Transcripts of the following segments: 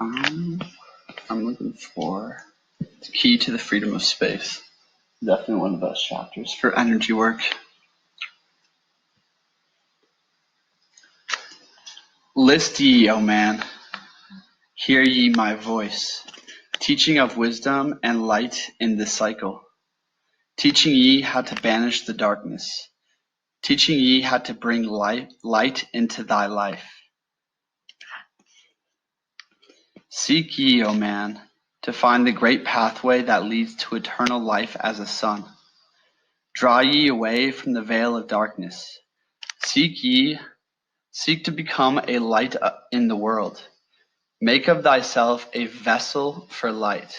I'm looking for the key to the freedom of space. Definitely one of the best chapters for energy work. List ye, O man, hear ye my voice, teaching of wisdom and light in this cycle, teaching ye how to banish the darkness, teaching ye how to bring light into thy life. Seek ye, O man, to find the great pathway that leads to eternal life as a sun. Draw ye away from the veil of darkness. Seek to become a light in the world. Make of thyself a vessel for light,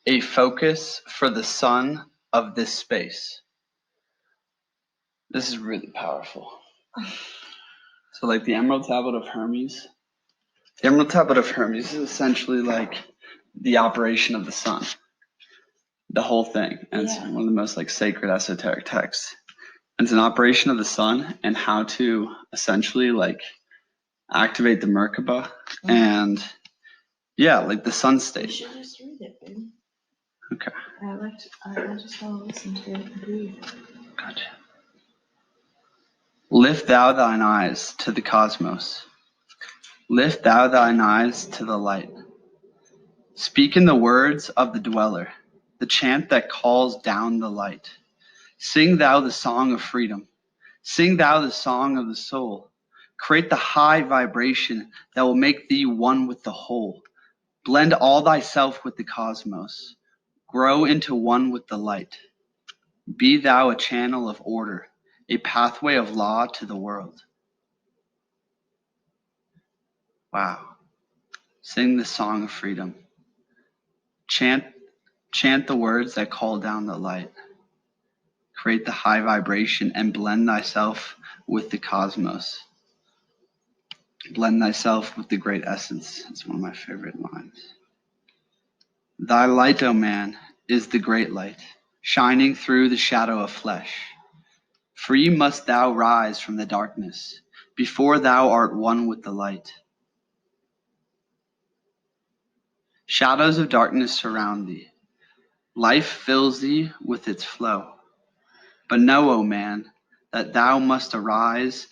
a focus for the sun of this space. This is really powerful. So like the Emerald Tablet of Hermes. The Emerald Tablet of Hermes is essentially like the operation of the sun. The whole thing. And it's one of the most like sacred esoteric texts. And it's an operation of the sun and how to essentially like activate the Merkaba and like the sun state. You should just read it, babe. Okay. I just want to listen to it and read. Gotcha. Lift thou thine eyes to the cosmos. Lift thou thine eyes to the light. Speak in the words of the dweller, the chant that calls down the light. Sing thou the song of freedom. Sing thou the song of the soul. Create the high vibration that will make thee one with the whole. Blend all thyself with the cosmos. Grow into one with the light. Be thou a channel of order, a pathway of law to the world. Wow. Sing the song of freedom. Chant the words that call down the light. Create the high vibration and blend thyself with the cosmos. Blend thyself with the great essence. It's one of my favorite lines. Thy light, O man, is the great light, shining through the shadow of flesh. Free must thou rise from the darkness, before thou art one with the light. Shadows of darkness surround thee. Life fills thee with its flow. But know, O man, that thou must arise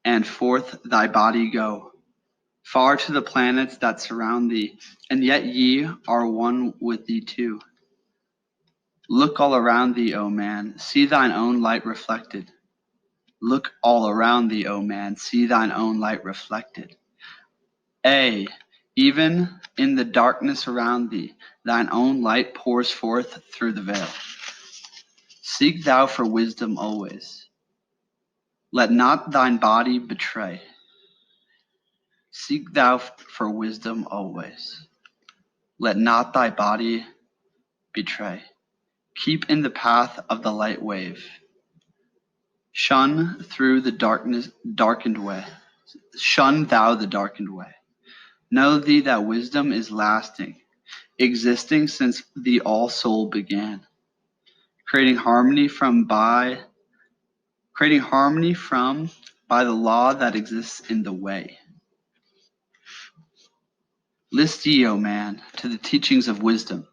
and forth thy body go, far to the planets that surround thee, and yet ye are one with thee too. Look all around thee, O man, see thine own light reflected. Look all around thee, O man, see thine own light reflected. Even in the darkness around thee, thine own light pours forth through the veil. Seek thou for wisdom always. Let not thine body betray. Seek thou for wisdom always. Let not thy body betray. Keep in the path of the light wave. Shun through the darkened way. Shun thou the darkened way. Know thee that wisdom is lasting, existing since the all soul began, creating harmony from by the law that exists in the way. List ye, O man, to the teachings of wisdom.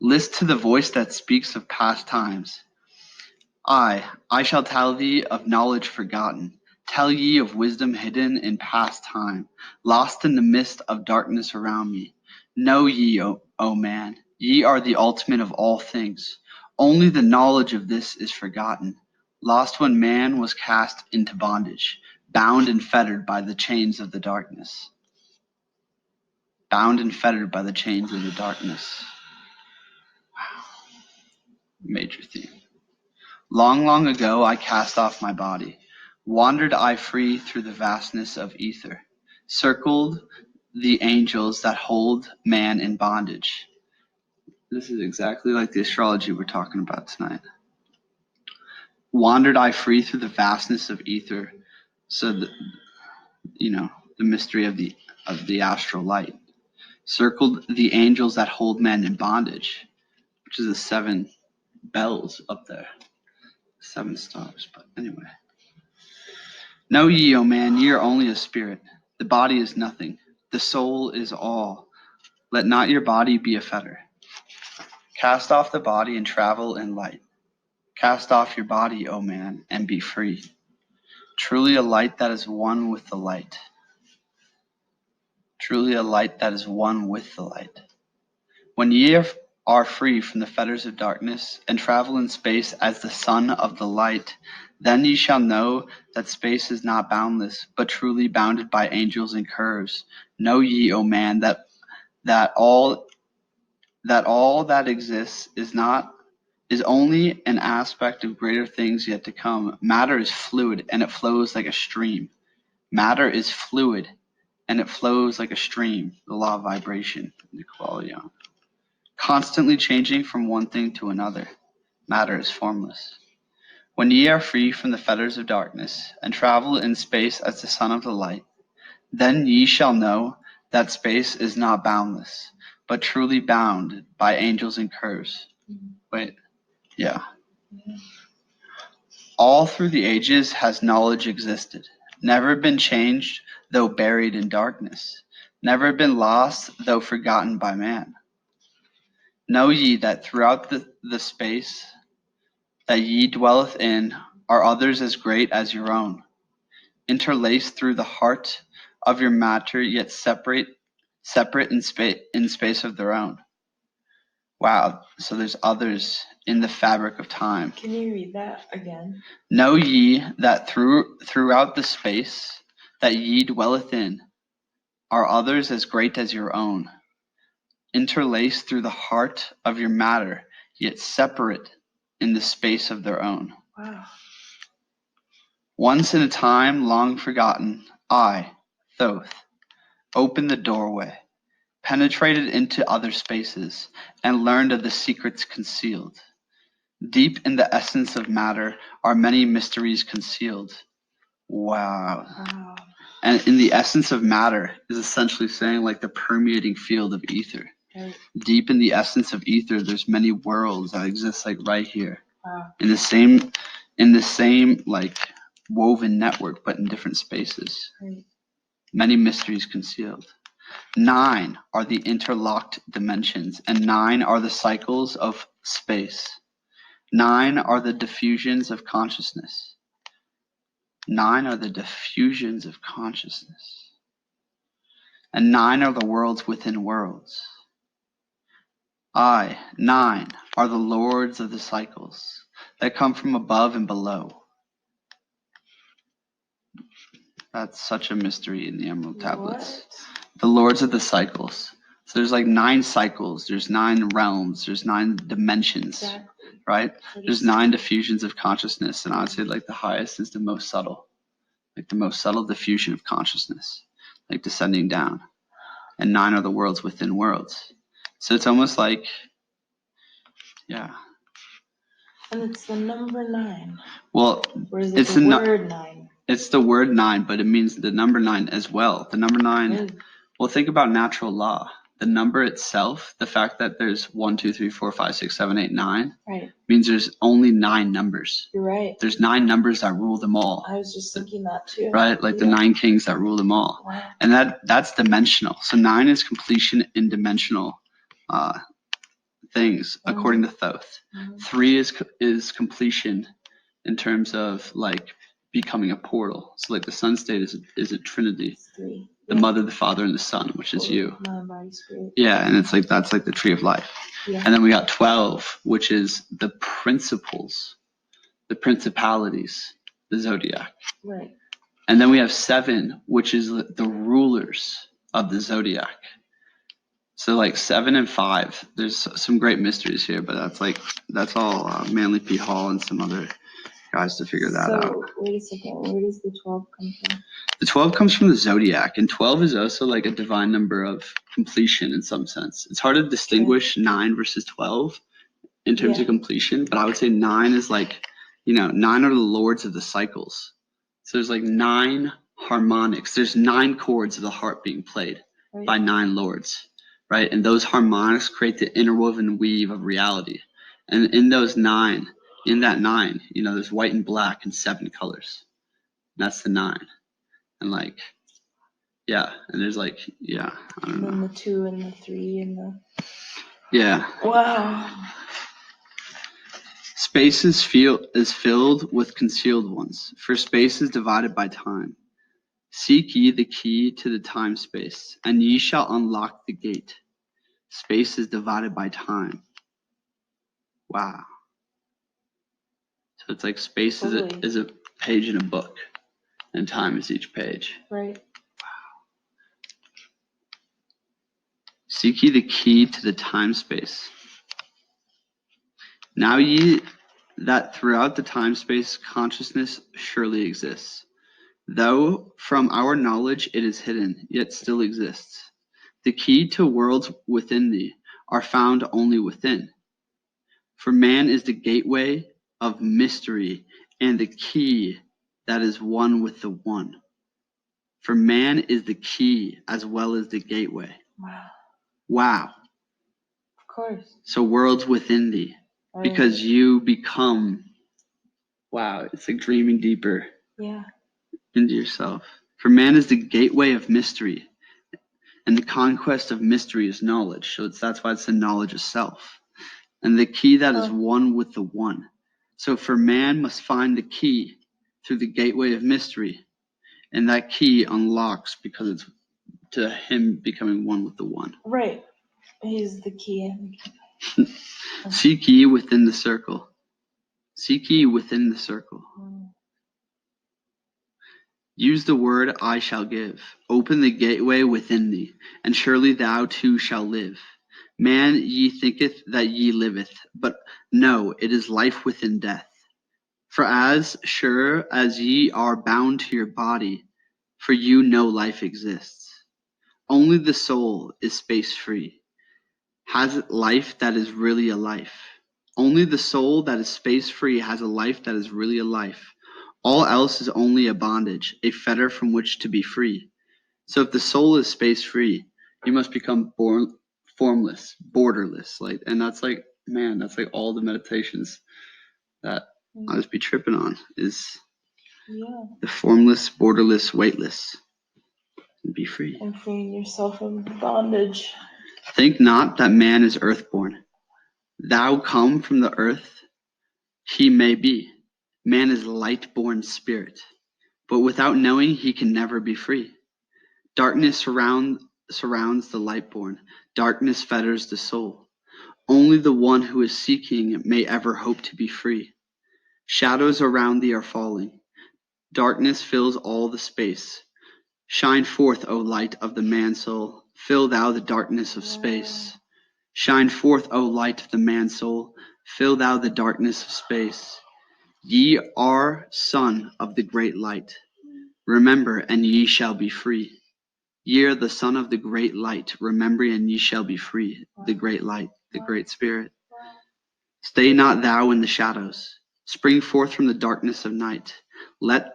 List to the voice that speaks of past times. I shall tell thee of knowledge forgotten. Tell ye of wisdom hidden in past time, lost in the mist of darkness around me. Know ye, O man, ye are the ultimate of all things. Only the knowledge of this is forgotten, lost when man was cast into bondage, bound and fettered by the chains of the darkness. Bound and fettered by the chains of the darkness. Wow. Major theme. Long, long ago I cast off my body. Wandered I free through the vastness of ether. Circled the angels that hold man in bondage. This is exactly like the astrology we're talking about tonight. Wandered I free through the vastness of ether. So, the mystery of the astral light. Circled the angels that hold men in bondage, which is the 7 bells up there. 7 stars, but anyway. Know ye, O man, ye are only a spirit. The body is nothing. The soul is all. Let not your body be a fetter. Cast off the body and travel in light. Cast off your body, O man, and be free. Truly a light that is one with the light. Truly a light that is one with the light. When ye are free from the fetters of darkness, and travel in space as the son of the light, then ye shall know that space is not boundless, but truly bounded by angels and curves. Know ye, O man, that all that exists is only an aspect of greater things yet to come. Matter is fluid, and it flows like a stream. Matter is fluid, and it flows like a stream. The law of vibration, the Qabalah. Constantly changing from one thing to another. Matter is formless. When ye are free from the fetters of darkness, and travel in space as the son of the light, then ye shall know that space is not boundless, but truly bound by angels and curves. Wait, yeah. All through the ages has knowledge existed, never been changed, though buried in darkness, never been lost, though forgotten by man. Know ye that throughout the space that ye dwelleth in are others as great as your own, interlaced through the heart of your matter, yet separate in space of their own. Wow, so there's others in the fabric of time. Can you read that again? Know ye that throughout the space that ye dwelleth in are others as great as your own, interlaced through the heart of your matter, yet separate in the space of their own. Wow. Once in a time long forgotten, I, Thoth, opened the doorway, penetrated into other spaces, and learned of the secrets concealed. Deep in the essence of matter are many mysteries concealed. Wow. And in the essence of matter is essentially saying like the permeating field of ether. Right. Deep in the essence of ether, there's many worlds that exist like right here. Wow. In the same like woven network, but in different spaces. Right. Many mysteries concealed. 9 are the interlocked dimensions, and 9 are the cycles of space. 9 are the diffusions of consciousness. 9 are the diffusions of consciousness. And 9 are the worlds within worlds. 9 are the lords of the cycles that come from above and below. That's such a mystery in the Emerald Tablets. What? The lords of the cycles. So there's like 9 cycles, there's 9 realms, there's 9 dimensions, Exactly. right? There's 9 diffusions of consciousness, and I would say like the highest is the most subtle. Like the most subtle diffusion of consciousness, like descending down. And 9 are the worlds within worlds. So it's almost like, yeah. And it's the number 9. Well, Or is it it's the the word 9? It's the word 9, but it means the number 9 as well. The number 9. Really? Well, think about natural law. The number itself, the fact that there's 1, 2, 3, 4, 5, 6, 7, 8, 9, Right. means there's only 9 numbers. You're right. There's 9 numbers that rule them all. I was just thinking that too. Right? Like the 9 kings that rule them all. Wow. And that's dimensional. So 9 is completion in dimensional things, according to Thoth. 3 is completion in terms of like becoming a portal. So like the sun state is a trinity. 3. The Mother, the Father, and the Son, which is you. Mind, body, spirit. Yeah, and it's like that's like the tree of life. Yeah. And then we got 12, which is the principles, the principalities, the zodiac. Right. And then we have 7, which is the rulers of the zodiac. So like 7 and 5, there's some great mysteries here, but that's all Manly P. Hall and some other guys to figure that out. Wait a second, where does the 12 come from? The 12 comes from the zodiac, and 12 is also like a divine number of completion in some sense. It's hard to distinguish 9 versus 12 in terms of completion, but I would say 9 is like, 9 are the lords of the cycles. So there's like 9 harmonics. There's 9 chords of the harp being played by 9 lords, right? And those harmonics create the interwoven weave of reality. And in that 9, there's white and black and 7 colors. And that's the 9. And like, Yeah, and there's like, yeah, I don't And then know. the 2 and the 3 and the. Yeah. Wow. Space is filled with concealed ones, for space is divided by time. Seek ye the key to the time space, and ye shall unlock the gate. Space is divided by time. Wow. So it's like space Totally. is a page in a book, and time is each page. Right. Seek ye the key to the time space. Now ye that throughout the time space consciousness surely exists. Though from our knowledge it is hidden, yet still exists. The key to worlds within thee are found only within. For man is the gateway of mystery and the key that is one with the one. For man is the key as well as the gateway. Wow. Wow. Of course. So worlds within thee, because you become, wow, it's like dreaming deeper into yourself. For man is the gateway of mystery, and the conquest of mystery is knowledge. So that's why it's the knowledge of self. And the key that is one with the one. So for man must find the key through the gateway of mystery, and that key unlocks because it's to him becoming one with the one. Right. He's the key. Seek ye within the circle. Seek ye within the circle. Use the word I shall give. Open the gateway within thee, and surely thou too shall live. Man, ye thinketh that ye liveth, but no, it is life within death. For as sure as ye are bound to your body, for you no life exists. Only the soul is space free, has life that is really a life. Only the soul that is space free has a life that is really a life. All else is only a bondage, a fetter from which to be free. So if the soul is space free, you must become formless, borderless. And that's like, man, that's like all the meditations that I just be tripping on is the formless, borderless, weightless. And be free. And freeing yourself from bondage. Think not that man is earthborn. Thou come from the earth, he may be. Man is light-born spirit, but without knowing he can never be free. Darkness surrounds the light-born. Darkness fetters the soul. Only the one who is seeking may ever hope to be free. Shadows around thee are falling. Darkness fills all the space. Shine forth, O light of the man-soul. Fill thou the darkness of space. Shine forth, O light of the man-soul. Fill thou the darkness of space. Ye are son of the great light. Remember, and ye shall be free. Ye are the son of the great light. Remember, and ye shall be free. The great light, the great spirit. Stay not thou in the shadows. Spring forth from the darkness of night. Let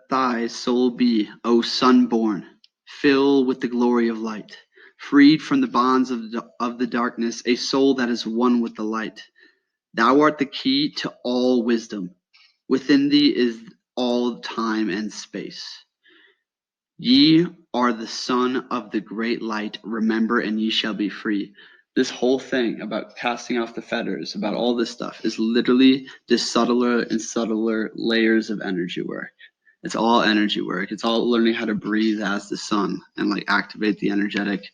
thy soul be, O sun born. Fill with the glory of light. Freed from the bonds of the darkness, a soul that is one with the light. Thou art the key to all wisdom. Within thee is all time and space. Ye are the son of the great light. Remember, and ye shall be free. This whole thing about casting off the fetters, about all this stuff, is literally just subtler and subtler layers of energy work. It's all energy work. It's all learning how to breathe as the sun and like activate the energetic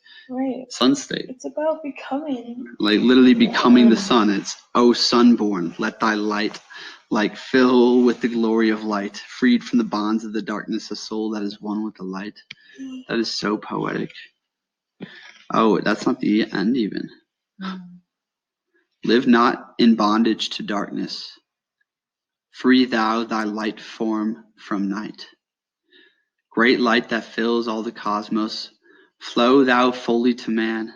sun state. It's about becoming. Like literally becoming the sun. It's, O sunborn, let thy light like fill with the glory of light, freed from the bonds of the darkness, a soul that is one with the light. That is so poetic. Oh, that's not the end even. Live not in bondage to darkness. Free thou thy light form from night. Great light that fills all the cosmos, flow thou fully to man.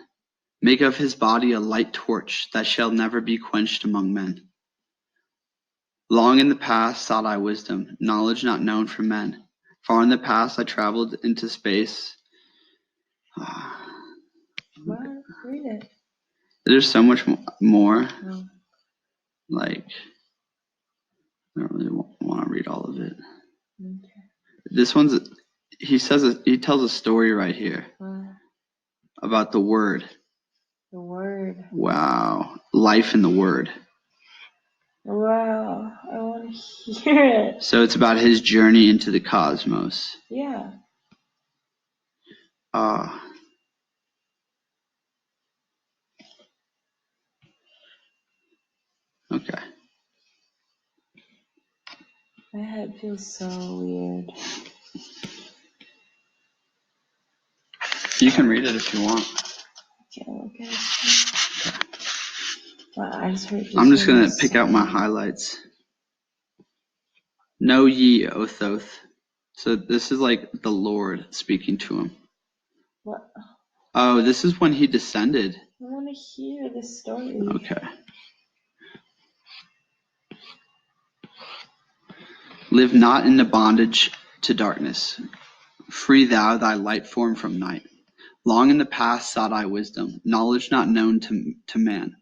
Make of his body a light torch that shall never be quenched among men. Long in the past sought I wisdom, knowledge not known from men. Far in the past I traveled into space. Well, read it. There's so much more. Like, I don't really want to read all of it. This one's he tells a story right here about the word. The word. Wow. Life in the word. Wow. I want to hear it. So it's about his journey into the cosmos. Yeah. Okay. My head feels so weird. You can read it if you want. I can't look at it. My eyes hurt. I'm just going to pick out my highlights. Know ye, O Thoth. So this is like the Lord speaking to him. What? Oh, this is when he descended. I want to hear the story. Okay. Live not in the bondage to darkness. Free thou thy light form from night. Long in the past sought I wisdom, knowledge not known to man.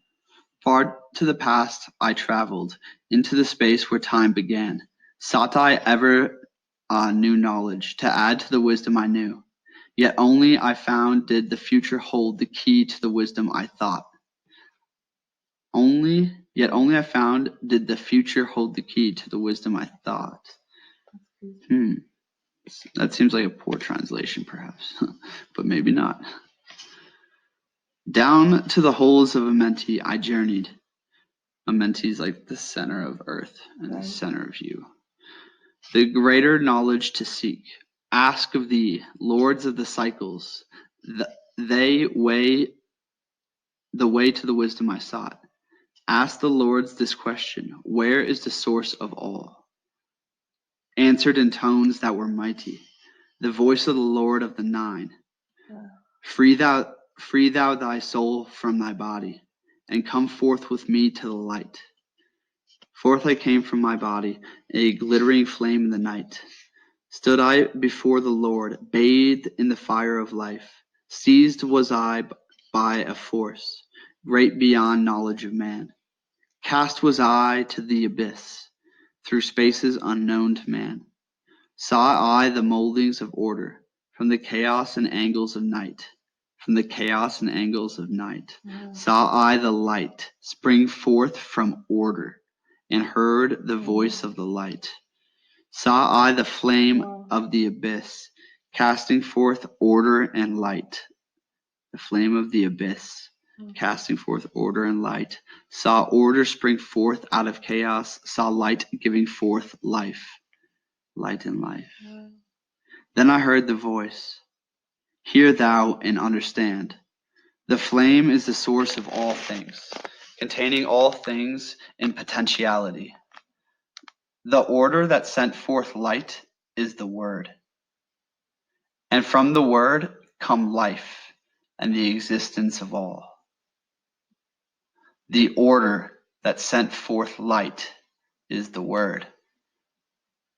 Far to the past I traveled, into the space where time began. Sought I ever new knowledge, to add to the wisdom I knew. Yet only I found did the future hold the key to the wisdom I thought. Yet only I found did the future hold the key to the wisdom I thought. That seems like a poor translation, perhaps, but maybe not. Down to the holes of Amenti I journeyed. Amenti is like the center of Earth and the center of you. The greater knowledge to seek. Ask of thee, lords of the cycles, the way to the wisdom I sought. Ask the lords this question: where is the source of all? Answered in tones that were mighty, the voice of the Lord of the Nine. Free thou thy soul from thy body, and come forth with me to the light. Forth I came from my body, a glittering flame in the night. Stood I before the Lord, bathed in the fire of life. Seized was I by a force, great beyond knowledge of man. Cast was I to the abyss, through spaces unknown to man. Saw I the moldings of order, from the chaos and angles of night. Saw I the light spring forth from order, and heard the voice of the light. Saw I the flame of the abyss, casting forth order and light. The flame of the abyss, casting forth order and light. Saw order spring forth out of chaos, saw light giving forth life. Light and life. Then I heard the voice, hear thou and understand. The flame is the source of all things, containing all things in potentiality. The order that sent forth light is the word. And from the word come life and the existence of all. The order that sent forth light is the word.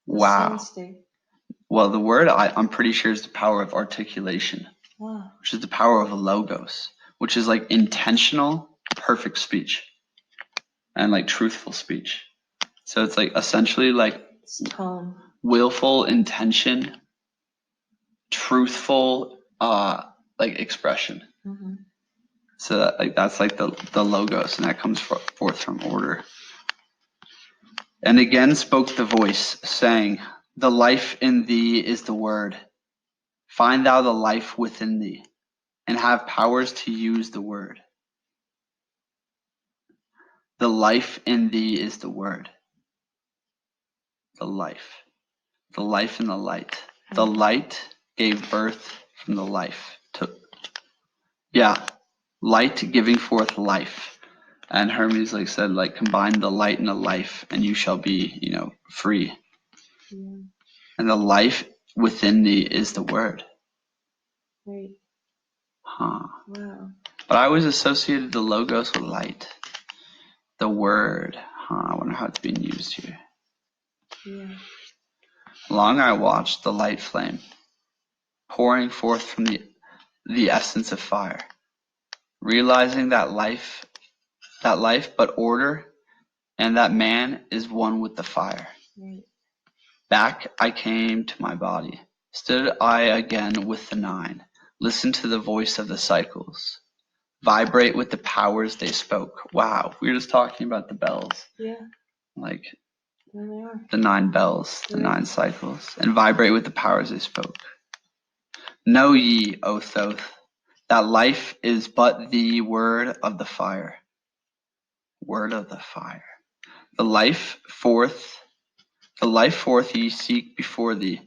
Wow. Well, the word, I'm pretty sure, is the power of articulation, which is the power of logos, which is like intentional, perfect speech and like truthful speech. So it's like essentially like willful intention, truthful like expression. So that, like that's like the logos, and that comes forth from order. And again spoke the voice, saying, the life in thee is the word. Find thou the life within thee, and have powers to use the word. The life in thee is the word. The life in the light. The light gave birth from the life. Light giving forth life. And Hermes like said, like, combine the light and the life, and you shall be, free. And the life within thee is the word. Right. Huh. Wow. But I always associated the logos with light. The word. I wonder how it's being used here. Yeah. Long I watched the light flame, pouring forth from the essence of fire, realizing that life but order, and that man is one with the fire. Right. Back I came to my body, Stood I again with the nine, listen to the voice of the cycles, vibrate with the powers they spoke. Wow, we were just talking about the bells. Yeah. Like There they are. the 9 bells, the Right. 9 cycles, and vibrate with the powers they spoke. Know ye, O Thoth, that life is but the word of the fire. Word of the fire. The life forth ye seek before thee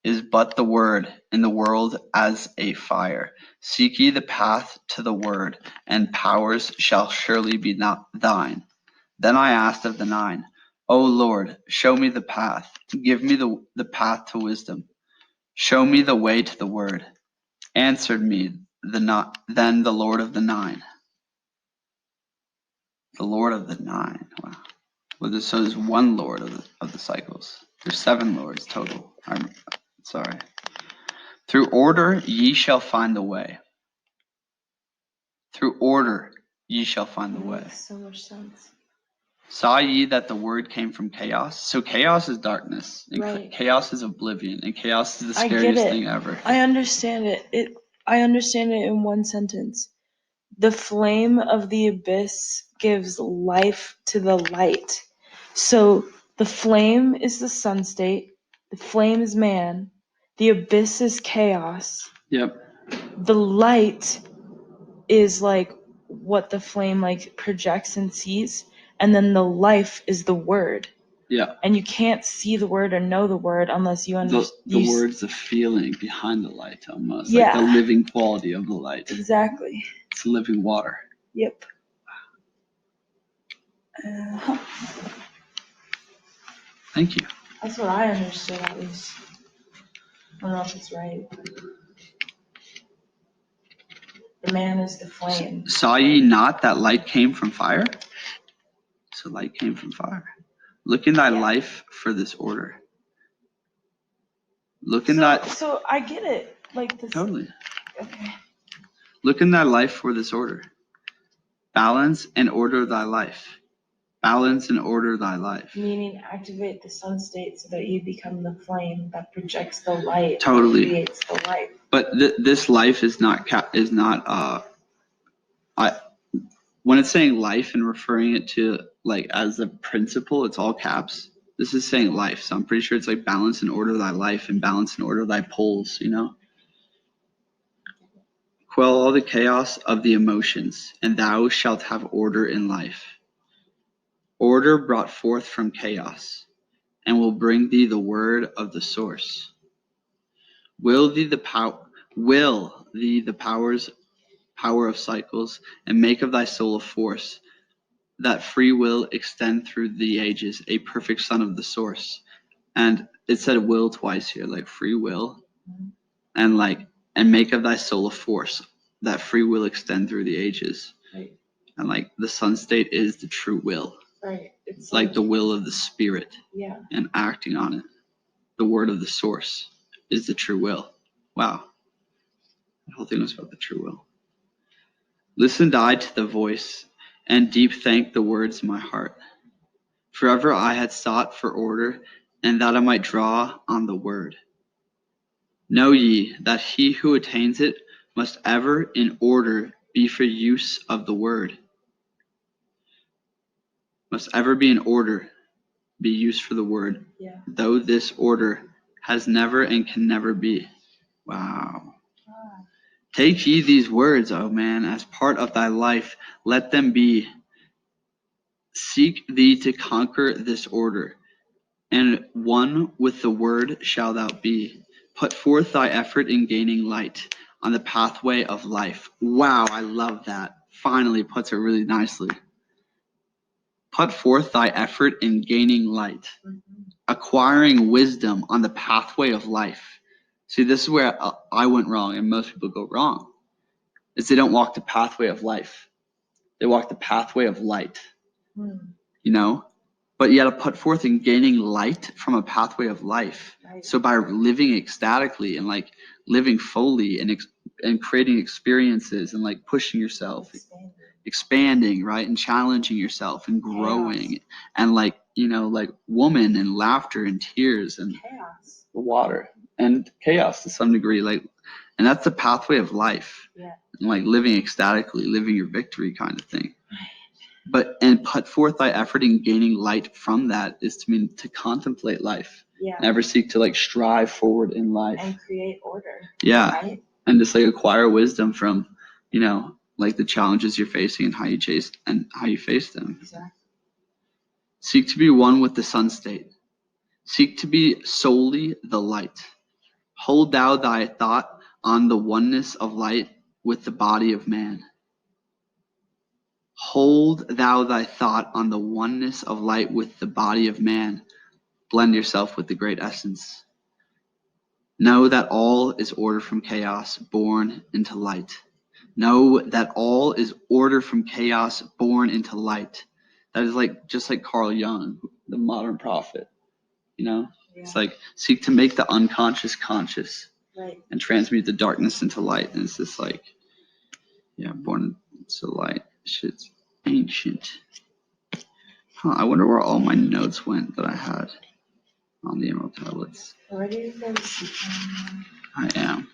is but the word in the world as a fire. Seek ye the path to the word, and powers shall surely be not thine. Then I asked of the 9, O Lord, show me the path. Give me the path to wisdom. Show me the way to the word. Answered me then the Lord of the 9. The Lord of the 9. Wow. Well, so there's one Lord of the cycles. There's 7 Lords total. Sorry. Through order ye shall find the way. Through order ye shall find the way. Makes so much sense. Saw ye that the word came from chaos? So chaos is darkness, and Right. chaos is oblivion, and chaos is the I get scariest it. thing ever. I understand it. I understand it in one sentence. The flame of the abyss gives life to the light. So the flame is the sun state, the flame is man, the abyss is chaos. Yep. The light is like what the flame like projects and sees, and then the life is the word. Yeah. And you can't see the word or know the word unless you understand. The word's the feeling behind the light, almost. Yeah. Like the living quality of the light. Exactly. It's living water. Yep. Thank you. That's what I understood, at least. I don't know if it's right. The man is the flame. Saw ye not that light came from fire? So light came from fire. Look in thy life for this order. Look in that. So I get it. Like this. Totally. Okay. Look in thy life for this order. Balance and order thy life. Balance and order thy life. Meaning activate the sun state so that you become the flame that projects the light. Totally. And creates the life. But this life is not when it's saying life and referring it to like as a principle, it's all caps. This is saying life, so I'm pretty sure it's like balance and order thy life and balance and order thy poles, you know? Quell all the chaos of the emotions, and thou shalt have order in life. Order brought forth from chaos, and will bring thee the word of the source. Will thee the power of cycles, and make of thy soul a force, that free will extend through the ages, a perfect son of the source. And it said will twice here, like free will, and make of thy soul a force, that free will extend through the ages. Right. And like the sun state is the true will. Right. It's like the will of the spirit. Yeah. And acting on it. The word of the source is the true will. Wow. The whole thing was about the true will. Listened I to the voice, and deep thanked the words in my heart. Forever I had sought for order, and that I might draw on the word. Know ye that he who attains it must ever in order be for use of the word. Must ever be in order, be used for the word. Yeah. Though this order has never and can never be. Wow. Take ye these words, O man, as part of thy life, let them be. Seek thee to conquer this order, and one with the word shalt thou be. Put forth thy effort in gaining light on the pathway of life. Wow, I love that. Finally puts it really nicely. Put forth thy effort in gaining light, acquiring wisdom on the pathway of life. See, this is where I went wrong, and most people go wrong, is they don't walk the pathway of life. They walk the pathway of light, you know? But you got to put forth in gaining light from a pathway of life. Right. So by living ecstatically and like living fully and creating experiences and like pushing yourself, expanding, right? And challenging yourself and growing. Chaos. And like, you know, like woman and laughter and tears and chaos. The water. and chaos to some degree, and that's the pathway of life. Yeah. And living ecstatically, living your victory kind of thing. And put forth thy effort in gaining light from that is to contemplate life. Yeah. Never seek to strive forward in life. And create order. Yeah. Right? And just acquire wisdom from, the challenges you're facing and how you face them. Exactly. Seek to be one with the sun state. Seek to be solely the light. Hold thou thy thought on the oneness of light with the body of man. Hold thou thy thought on the oneness of light with the body of man. Blend yourself with the great essence. Know that all is order from chaos, born into light. Know that all is order from chaos, born into light. That is just like Carl Jung, the modern prophet. Yeah. It's seek to make the unconscious conscious. Right. And transmute the darkness into light. And it's just born into light. Shit's ancient. I wonder where all my notes went that I had on the Emerald tablets. Ready to go to sleep. I am.